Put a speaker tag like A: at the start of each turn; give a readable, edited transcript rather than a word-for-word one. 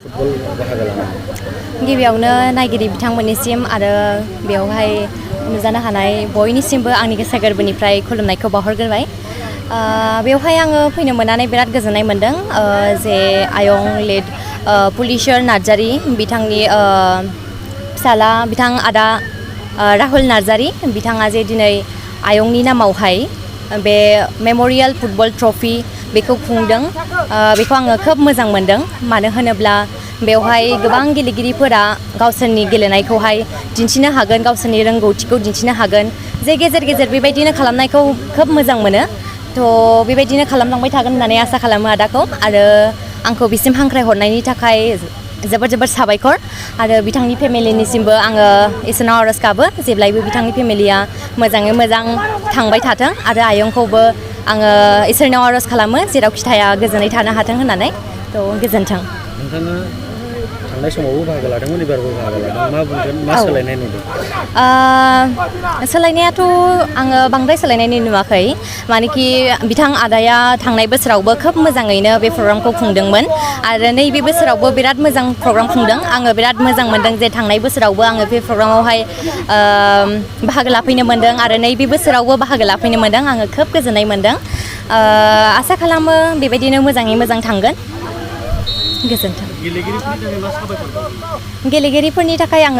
A: Football बाहागो लानाय
B: गिबियावनो नायगिरि बिथांमोननिसिम आरो बेवहाय नुजानो हानाय बयनिसिमबो आंनि गोसो गोरबोनिफ्राय खुलुमनायखौ बावहरग्रोबाय। बेवहाय आङो फैनो मोननानै बिराद गोजोननाय मोन्दों जे आयं लेड पुलिसर नार्जारी बिथांनि फिसाला बिथां आदा राहुल नार्जारी बिथाङा जे दिनै आयंनि नामावहाय बे मेम'रियेल फुटबल ट्रफि बेखौ खुंदों बेखौ आङो खोब मोजां मोनदों मानो होनोब्ला बेवहाय गोबां गेलेगिरिफोरा गावसोरनि गेलेनायखौहाय दिन्थिनो हागोन गावसोरनि रोंगौथिखौ दिन्थिनो हागोन जे गेजेर गेजेर बेबायदिनो खालामनायखौ खोब मोजां मोनो थ' बेबायदिनो खालामलांबाय थागोन होननानै आसा खालामो आदाखौ आरो आंखौ बिसिम हांख्रायहरनायनि थाखाय जोबोद जोबोद साबायखर आरो बिथांनि फेमिलिनिसिमबो आङो इसोरनाव आर'ज गाबो जेब्लायबो बिथांनि फेमिलिया मोजाङै मोजां थांबाय थाथों आरो आयंखौबो आङो इसोरनाव आर'ज खालामो जेरावखि थाया गोजोनै थानो हाथों होननानै थ' गोजोन्थों।
A: नोंथाङा थांनाय समावबो बाहागो लादोंमोन एबारबो बाहागो लादों मा बुंगोन मा सोलायनाय नुदों?
B: सोलायनायाथ' आङो बांद्राय सोलायनाय नुवाखै मानोखि बिथां आदाया थांनाय बोसोरावबो खोब मोजाङैनो बे प्रग्रामखौ खुंदोंमोन आरो नैबे बोसोरावबो बिराद मोजां प्रग्राम खुंदों आङो बिराद मोजां मोनदों जे थांनाय बोसोरावबो आङो बे प्रग्रामावहाय बाहागो लाफैनो मोनदों आरो नैबे बोसोरावबो बाहागो लाफैनो मोनदों आङो खोब गोजोननाय मोनदों आसा खालामो बेबायदिनो मोजाङै मोजां थांगोन। गोजोन्थों। गेलेगिरिफोरनि थाखाय आङो